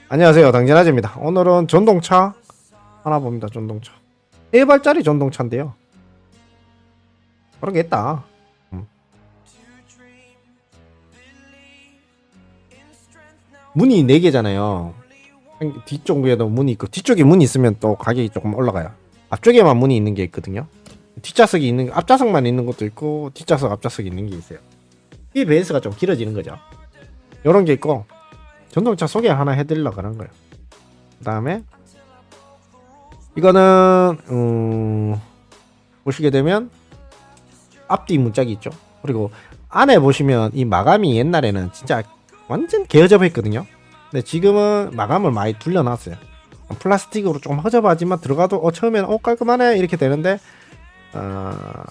안녕하세요, 당진아재입니다. 오늘은 전동차 하나 봅니다. 전동차 3발짜리 전동차인데요, 그런 게 있다. 문이 4개잖아요 뒤쪽 위에도 문이 있고, 뒤쪽에 문이 있으면 또 가격이 조금 올라가요. 앞쪽에만 문이 있는 게 있거든요. 뒷좌석이 있는, 앞좌석만 있는 것도 있고 뒷좌석 앞좌석이 있는 게 있어요. 이 베이스가 좀 길어지는 거죠. 요런 게 있고, 전동차 소개 하나 해드리려고 그런 거예요. 그 다음에 이거는 보시게 되면 앞뒤 문짝이 있죠. 그리고 안에 보시면 이 마감이 옛날에는 진짜 완전 개허접했거든요. 근데 지금은 마감을 많이 둘려놨어요. 플라스틱으로 조금 허접하지만 들어가도 처음에는 깔끔하네 이렇게 되는데,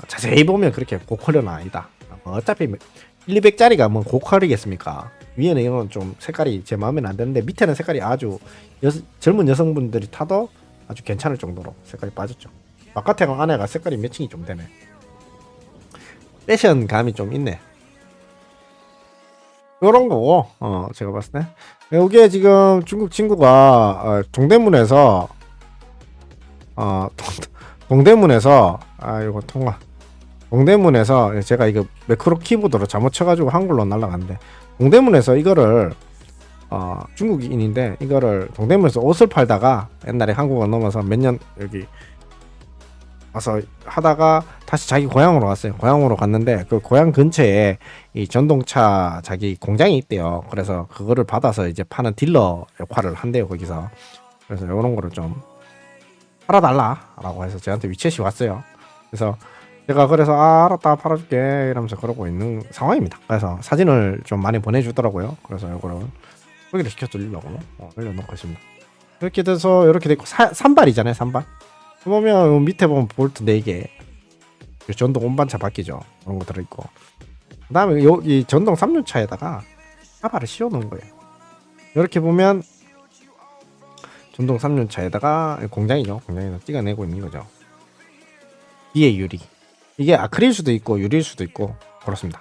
자세히 보면 그렇게 고퀄은 아니다. 어차피 1, 200짜리가 뭐 고퀄이겠습니까? 위에는 이건 좀 색깔이 제 마음에는 안 드는데, 밑에는 색깔이 아주 젊은 여성분들이 타도 아주 괜찮을 정도로 색깔이 빠졌죠. 바깥에가 안에가 색깔이 매칭이 좀 되네. 패션 감이 좀 있네. 요런 거고, 제가 봤을 때 요게 지금 중국 친구가 동대문에서 동대문에서 이거 통화 동대문에서 제가 이거 매크로 키보드로 잘못 쳐가지고 한글로 날라갔는데, 동대문에서 이거를 중국인인데 이거를 동대문에서 옷을 팔다가 옛날에 한국어 넘어서 몇 년 여기 와서 하다가 다시 자기 고향으로 갔어요. 고향으로 갔는데 그 고향 근처에 이 전동차 자기 공장이 있대요. 그래서 그거를 받아서 이제 파는 딜러 역할을 한대요, 거기서. 그래서 이런 거를 좀 팔아달라라고 해서 저한테 위챗이 왔어요. 그래서 제가 알았다, 팔아줄게 이러면서 그러고 있는 상황입니다. 그래서 사진을 좀 많이 보내주더라고요. 그래서 이거를 소개를 시켜드리려고 올려놓고 있습니다. 이렇게 돼서 이렇게 되고, 산발이잖아요, 산발. 보면 밑에 보면 볼트 4개, 전동 운반차 바뀌죠. 그런 거 들어있고, 그 다음에 이 전동 3륜차에다가 카바를 씌워놓은 거예요. 이렇게 보면 전동 3륜차에다가 공장이죠. 공장에서 찍어내고 있는 거죠. 뒤에 유리, 이게 아크릴 수도 있고 유리일 수도 있고 그렇습니다.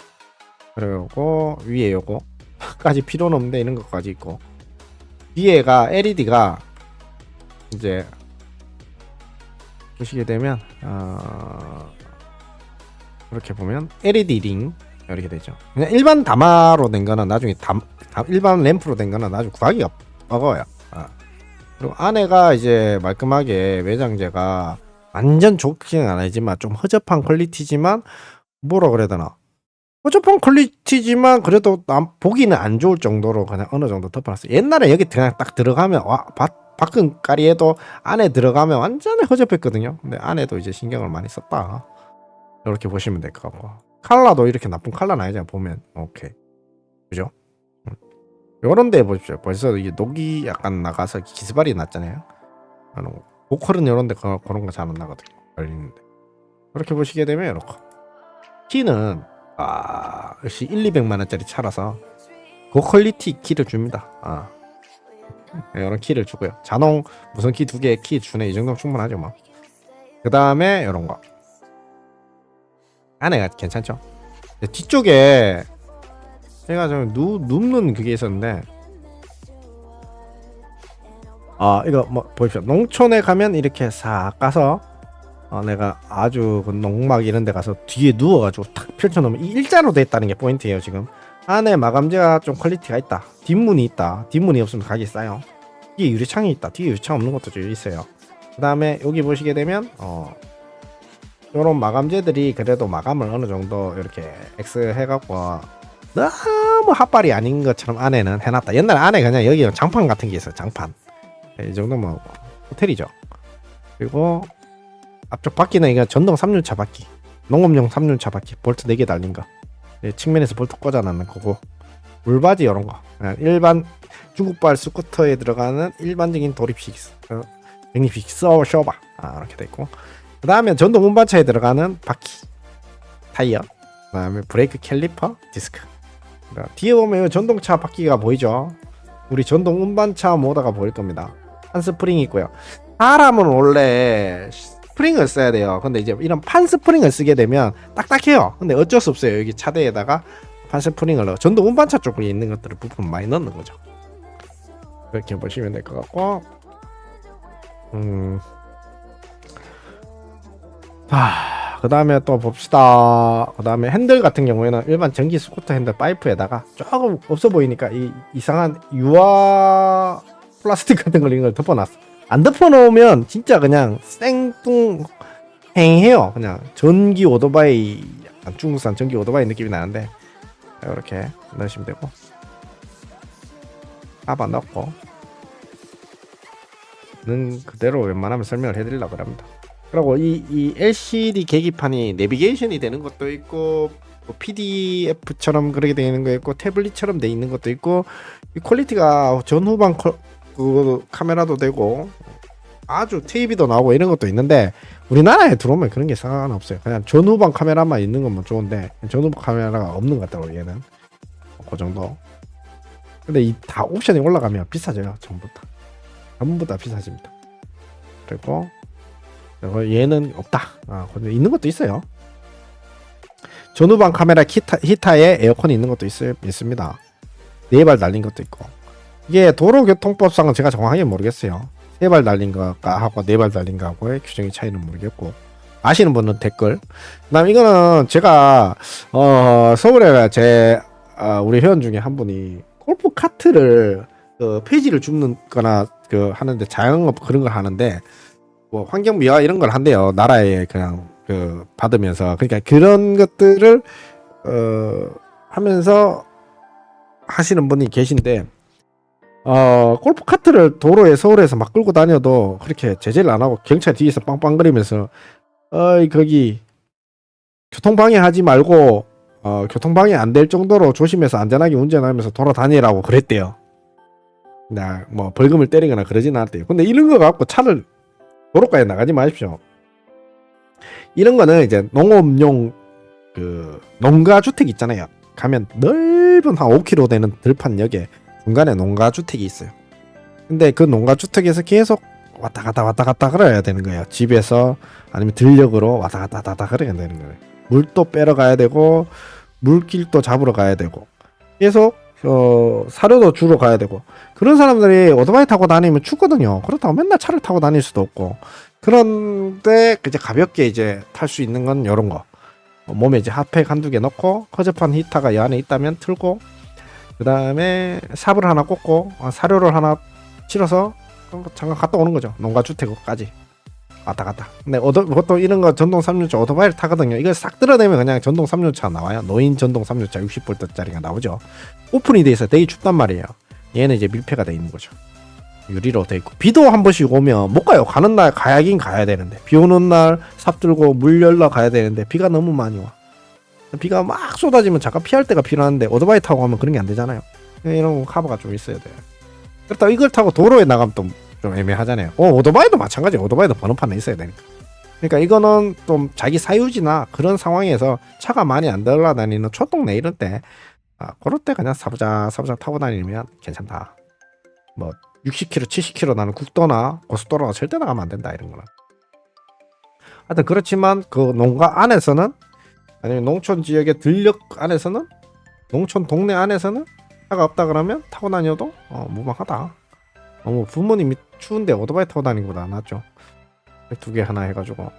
그리고 위에 요거까지 필요는 없는데 이런 것까지 있고, 뒤에가 LED가 이제 보시게 되면 이렇게 보면 LED 링 이렇게 되죠. 그냥 일반 담화로 된 거는 나중에 일반 램프로 된 거는 나중에 구하기가 버거워요. 그리고 안에가 이제 말끔하게 외장재가 완전 좋지는 아니지만 좀 허접한 퀄리티지만, 뭐라 그래야 되나, 허접한 퀄리티지만 그래도 보기는 안 좋을 정도로 그냥 어느 정도 덮어놨어요. 옛날에 여기 그냥 딱 들어가면 밖은 까리해도 안에 들어가면 완전히 허접했거든요. 근데 안에도 이제 신경을 많이 썼다, 이렇게 보시면 될 것 같고, 컬러도 이렇게 나쁜 컬러는 아니잖아 보면. 오케이, 그죠? 요런 데 보십시오. 벌써 이게 녹이 약간 나가서 기스발이 났잖아요. 보컬은 요런데 그런 거 잘 안 나거든요. 걸리는데. 그렇게 보시게 되면 이렇게 키는 역시 1, 200만원짜리 차라서 고퀄리티 키를 줍니다. 이런 키를 주고요. 자동 무선 키 2개 키 주네. 이 정도면 충분하죠 뭐. 그 다음에 이런 거 안에가 괜찮죠. 뒤쪽에 제가 좀 눕는 그게 있었는데, 이거 뭐 보십시오. 농촌에 가면 이렇게 싹 가서 내가 아주 그 농막 이런 데 가서 뒤에 누워가지고 탁 펼쳐놓으면 이 일자로 돼 있다는 게 포인트예요. 지금 안에 마감재가 좀 퀄리티가 있다. 뒷문이 있다. 뒷문이 없으면 가격이 싸요. 뒤에 유리창이 있다. 뒤에 유리창 없는 것도 좀 있어요. 그 다음에 여기 보시게 되면 요런 마감재들이 그래도 마감을 어느 정도 이렇게 X 해갖고 너무 핫발이 아닌 것처럼 안에는 해놨다. 옛날에 안에 그냥 여기 장판 같은 게 있어요. 장판. 이 정도면 호텔이죠. 그리고 앞쪽 바퀴는 이거 전동 3륜차 바퀴, 농업용 3륜차 바퀴, 볼트 4개 달린 거. 측면에서 볼트 꽂아놨는 거고, 물바지 이런 거 그냥 일반 중국발 스쿠터에 들어가는 일반적인 도립식 백립식 쇼바 이렇게 돼 있고, 그 다음에 전동 운반차에 들어가는 바퀴, 타이어, 그 다음에 브레이크 캘리퍼, 디스크. 뒤에 보면 전동차 바퀴가 보이죠. 우리 전동 운반차 모터가 보일 겁니다. 한 스프링이 있고요. 사람은 원래 스프링을 써야 돼요. 근데 이제 이런 판 스프링을 쓰게 되면 딱딱해요. 근데 어쩔 수 없어요. 여기 차대에다가 판 스프링을 넣어 전동 운반차 쪽에 있는 것들을 부품 많이 넣는 거죠. 이렇게 보시면 될 것 같고, 그 다음에 또 봅시다. 그 다음에 핸들 같은 경우에는 일반 전기 스쿠터 핸들 파이프에다가 조금 없어 보이니까 이 이상한 유화 플라스틱 같은 걸 이걸 덮어놨어. 안 덮어놓으면 진짜 그냥 생뚱행해요. 그냥 전기 오토바이, 약간 중국산 전기 오토바이 느낌이 나는데, 이렇게 넣으시면 되고, 까봐 넣고, 는 그대로 웬만하면 설명을 해드리려고 합니다. 그리고 이 LCD 계기판이 내비게이션이 되는 것도 있고, 뭐 PDF처럼 그렇게 되어 있는 거 있고, 태블릿처럼 되어 있는 것도 있고, 이 퀄리티가 전후방 그 카메라도 되고, 아주 TV도 나오고 이런 것도 있는데, 우리나라에 들어오면 그런 게 상관없어요. 그냥 전후방 카메라만 있는 건뭐 좋은데, 전후방 카메라가 없는 것 같다고 얘는. 그 정도. 근데 이 다 옵션이 올라가면 비싸져요. 전부 다 비싸집니다. 그리고 얘는 없다. 근데 있는 것도 있어요. 전후방 카메라 히타에 에어컨이 있는 것도 있습니다. 4발 달린 것도 있고. 이게 도로교통법상은 제가 정확하게 모르겠어요. 3발 달린 거가 하고 4발 달린 거하고의 규정의 차이는 모르겠고, 아시는 분은 댓글. 그다음 이거는 제가 서울에 우리 회원 중에 한 분이 골프 카트를 폐지를 줍는 거나 하는데, 자영업 그런 걸 하는데, 뭐 환경미화 이런 걸 한대요. 나라에 그냥 받으면서. 그러니까 그런 것들을 하면서 하시는 분이 계신데, 골프 카트를 도로에 서울에서 막 끌고 다녀도 그렇게 제재를 안 하고 경찰 뒤에서 빵빵거리면서 거기 교통방해하지 말고 교통방해 안 될 정도로 조심해서 안전하게 운전하면서 돌아다니라고 그랬대요. 뭐 벌금을 때리거나 그러진 않았대요. 근데 이런 거 갖고 차를 도로가에 나가지 마십시오. 이런 거는 이제 농업용 농가주택 있잖아요. 가면 넓은 한 5km 되는 들판역에 중간에 농가주택이 있어요. 근데 그 농가주택에서 계속 왔다 갔다 걸어야 되는 거예요. 집에서 아니면 들녘으로 왔다 갔다 걸어야 되는 거예요. 물도 빼러 가야 되고, 물길도 잡으러 가야 되고, 계속 사료도 주러 가야 되고. 그런 사람들이 오토바이 타고 다니면 춥거든요. 그렇다고 맨날 차를 타고 다닐 수도 없고. 그런데 이제 가볍게 이제 탈 수 있는 건 이런 거. 몸에 이제 핫팩 한두 개 넣고, 허접한 히터가 이 안에 있다면 틀고, 그 다음에 삽을 하나 꽂고, 사료를 하나 실어서 잠깐 갔다 오는 거죠. 농가주택까지 왔다 갔다. 근데 그것도 이런 거 전동 3륜차 오토바이를 타거든요. 이걸 싹 들어내면 그냥 전동 3륜차 나와요. 노인 전동 3륜차 60V짜리가 나오죠. 오픈이 돼 있어. 되게 춥단 말이에요. 얘는 이제 밀폐가 돼 있는 거죠. 유리로 돼 있고. 비도 한 번씩 오면 못 가요. 가는 날 가야긴 가야 되는데, 비 오는 날 삽 들고 물 열러 가야 되는데 비가 너무 많이 와. 비가 막 쏟아지면 잠깐 피할 때가 필요한데, 오토바이 타고 가면 그런 게 안 되잖아요. 이런 카바가 좀 있어야 돼요. 그렇다고 이걸 타고 도로에 나가면 좀 애매하잖아요. 오토바이도 마찬가지예요. 오토바이도 번호판에 있어야 되니까. 그러니까 이거는 좀 자기 사유지나 그런 상황에서 차가 많이 안 돌아다니는 촌동네 이런 때, 그럴 때 그냥 사부작 타고 다니면 괜찮다. 뭐 60km, 70km 나는 국도나 고속도로가 절대 나가면 안 된다, 이런 거는. 하여튼 그렇지만 그 농가 안에서는, 아니면 농촌 지역의 들녘 안에서는, 농촌 동네 안에서는 차가 없다 그러면 타고 다녀도 무방하다. 부모님이 추운데 오토바이 타고 다니는 것보다 낫죠. 2개 하나 해가지고.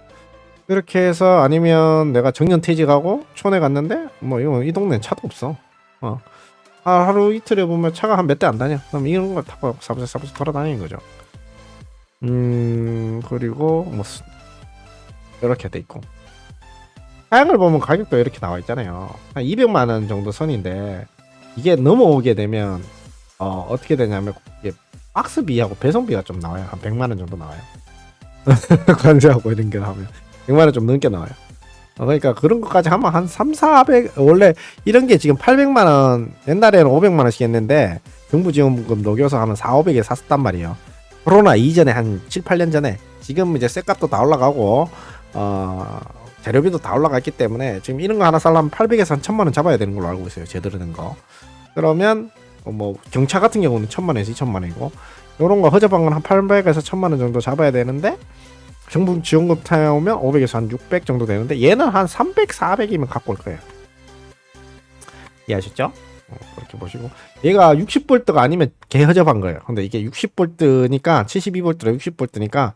이렇게 해서, 아니면 내가 정년퇴직하고 촌에 갔는데 뭐 이 동네는 차도 없어. 하루 이틀에 보면 차가 한 몇 대 안 다녀. 그럼 이런 걸 타고 사부작 돌아다니는 거죠. 그리고 뭐 이렇게 돼 있고, 사양을 보면 가격도 이렇게 나와 있잖아요. 한 200만 원 정도 선인데, 이게 넘어오게 되면 어떻게 되냐면, 이게 박스비하고 배송비가 좀 나와요. 한 100만 원 정도 나와요. 관세하고 이런 게 나오면 100만 원 좀 넘게 나와요. 그러니까 그런 것까지 하면 한 3,400, 원래 이런 게 지금 800만 원, 옛날에는 500만 원씩 했는데 정부 지원금 녹여서 하면 4,500에 샀단 말이에요. 코로나 이전에 한 7, 8년 전에. 지금 이제 쇳값도 다 올라가고 재료비도 다 올라갔기 때문에 지금 이런 거 하나 살려면 800에서 한 1,000만 원 잡아야 되는 걸로 알고 있어요. 제대로 된 거. 그러면 뭐 경차 같은 경우는 1,000만 원에서 2,000만 원이고, 요런 거 허접한 건 한 800에서 1,000만 원 정도 잡아야 되는데, 정부 지원금 타오면 500에서 한 600 정도 되는데, 얘는 한 300, 400이면 갖고 올 거예요. 이해하셨죠? 그렇게 보시고 얘가 60V가 아니면 개허접한 거예요. 근데 이게 60V니까 72V랑 60V니까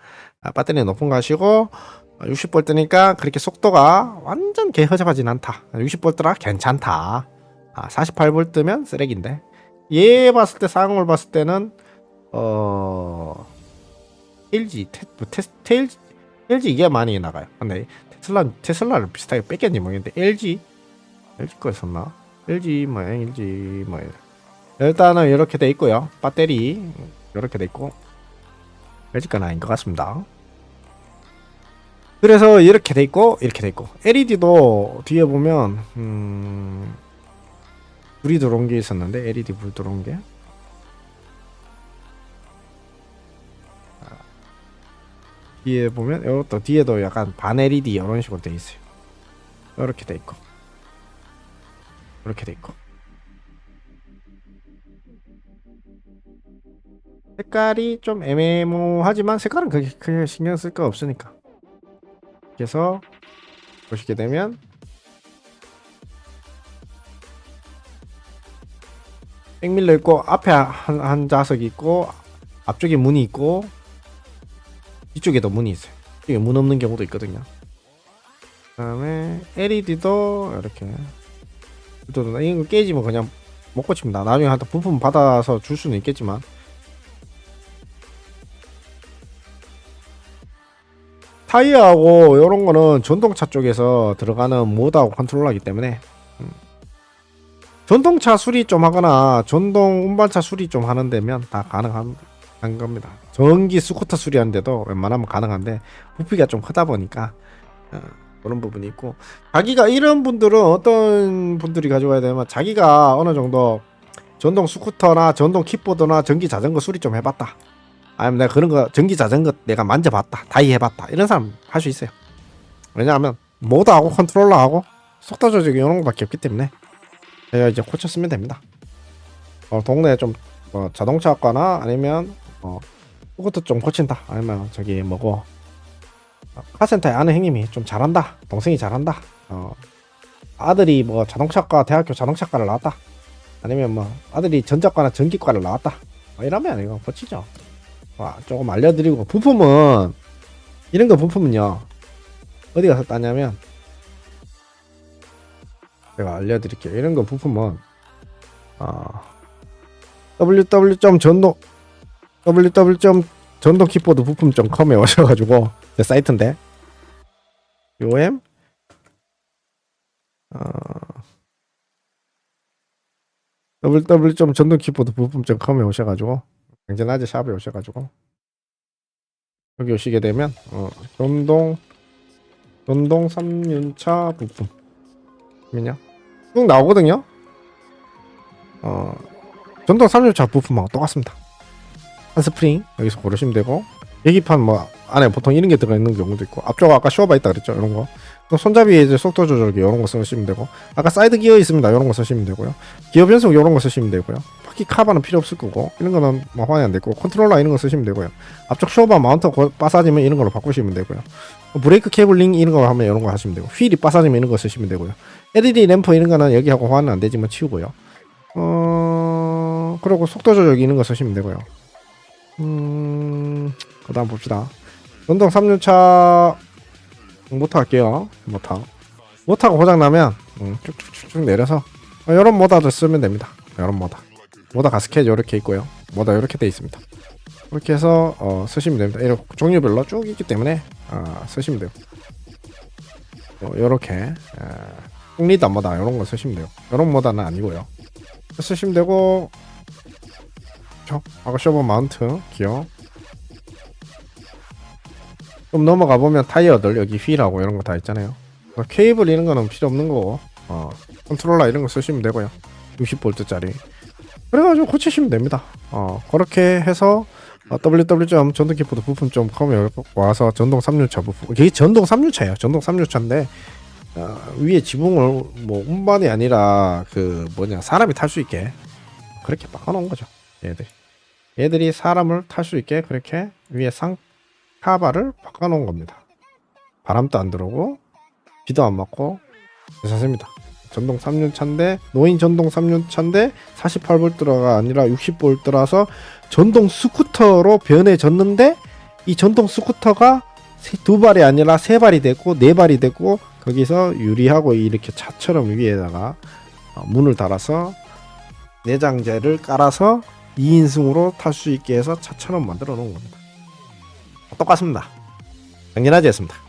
배터리 높은 거 하시고 60V니까 그렇게 속도가 완전 개허접하진 않다. 60V라 괜찮다. 48V면 쓰레기인데 얘 봤을 때 사용을 봤을 때는 LG LG 이게 많이 나가요. 근데 테슬라를 비슷하게 뺏겼는지 모르겠는데 LG 거 있었나? LG 뭐예요? 일단은 이렇게 돼 있고요. 배터리 이렇게 돼 있고 LG 건 아닌 것 같습니다. 그래서 이렇게 돼 있고 이렇게 돼 있고 LED도 뒤에 보면 불이 들어온 게 있었는데 LED 불 들어온 게 뒤에 보면 이것도 뒤에도 약간 반 LED 이런 식으로 돼 있어요. 이렇게 돼 있고 이렇게 돼 있고 색깔이 좀 애매모하지만 색깔은 크게 신경 쓸 거 없으니까. 그래서 보시게 되면 백밀러 있고 앞에 한 좌석 있고 앞쪽에 문이 있고 뒤쪽에도 문이 있어요. 이게 문 없는 경우도 있거든요. 그다음에 LED도 이렇게 이거 깨지면 그냥 못 고칩니다. 나중에 한번 부품 받아서 줄 수는 있겠지만 타이어하고 이런 거는 전동차 쪽에서 들어가는 모드하고 컨트롤러이기 때문에 전동차 수리 좀 하거나 전동 운반차 수리 좀 하는 데면 다 가능한 겁니다. 전기 스쿠터 수리하는데도 웬만하면 가능한데 부피가 좀 크다 보니까 그런 부분이 있고 자기가 이런 분들은 어떤 분들이 가져와야 되면 자기가 어느 정도 전동 스쿠터나 전동 킥보드나 전기 자전거 수리 좀 해봤다. 아니면 내가 그런 거 전기 자전거 내가 만져봤다. 다이 해봤다. 이런 사람 할 수 있어요. 왜냐하면 모드하고 컨트롤러하고 속도 조절이 이런 거밖에 없기 때문에 제가 이제 고쳤으면 됩니다. 동네에 좀 자동차 학과나 아니면 그것도 좀 고친다. 아니면 저기 뭐고 카센터에 아는 형님이 좀 잘한다. 동생이 잘한다. 아들이 뭐 자동차과 대학교 자동차과를 나왔다. 아니면 뭐 아들이 전자과나 전기과를 나왔다. 이러면 이거 고치죠. 조금 알려드리고 부품은 이런 거 부품은요 어디 가서 따냐면 제가 알려드릴게요. 이런 거 부품은 www.전동 키보드 부품.com에 오셔가지고 제 사이트인데 UM www.전동키보드 부품.com에 오셔가지고 경전아재 샵에 오셔가지고 여기 오시게 되면 전동 3륜차 부품 그냥 쭉 나오거든요. 전동 3륜차 부품하고 똑같습니다. 한스프링 여기서 고르시면 되고 계기판 뭐 안에 보통 이런 게 들어가 있는 경우도 있고 앞쪽 아까 쇼바 있다 그랬죠. 이런 거 손잡이에 이제 속도 조절기 이런 거 쓰시면 되고 아까 사이드 기어 있습니다. 이런 거 쓰시면 되고요. 기어 변속 이런 거 쓰시면 되고요. 바퀴 카바는 필요 없을 거고 이런 거는 뭐 환이 안 됐고 컨트롤러 이런 거 쓰시면 되고요. 앞쪽 쇼바 마운트 빠사지면 이런 걸로 바꾸시면 되고요. 브레이크 케이블링 이런 거 하면 이런 거 하시면 되고 휠이 빠사지면 이런 거 쓰시면 되고요. LED 램프 이런 거는 여기하고 환은 안 되지만 치우고요. 그리고 속도 조절기 이런 거 쓰시면 되고요. 그 다음 봅시다. 전동 3륜차 모터 할게요. 모터가 고장나면 쭉쭉쭉 내려서 이런 모터를 쓰면 됩니다. 이런 모터 가스켓 이렇게 있고요. 모터 이렇게 돼 있습니다. 이렇게 해서 쓰시면 됩니다. 이런 종류별로 쭉 있기 때문에 쓰시면 돼요. 이렇게 훅리더 모터 이런 거 쓰시면 돼요. 이런 모터는 아니고요. 쓰시면 되고 아까 쇼버 마운트 기어 좀 넘어가 보면 타이어들 여기 휠하고 이런 거 다 있잖아요. 케이블 이런 거는 필요 없는 거고 컨트롤러 이런 거 쓰시면 되고요. 60V짜리 그래가지고 고치시면 됩니다. 그렇게 해서 www.전동키보드 부품.com에 와서 전동 3륜차 부품 이게 전동 3륜차예요. 전동 3륜차인데 위에 지붕을 뭐 운반이 아니라 사람이 탈 수 있게 그렇게 바꿔놓은 거죠. 얘들이 사람을 탈 수 있게 그렇게 위에 카바를 바꿔놓은 겁니다. 바람도 안 들어오고 비도 안 맞고 괜찮습니다. 전동 3륜차인데 노인 전동 3륜차인데 48V가 아니라 60V라서 전동 스쿠터로 변해졌는데 이 전동 스쿠터가 두 발이 아니라 세 발이 됐고 네 발이 됐고 거기서 유리하고 이렇게 차처럼 위에다가 문을 달아서 내장재를 깔아서 2인승으로 탈 수 있게 해서 차처럼 만들어 놓은 겁니다. 똑같습니다. 당연하지 않습니다.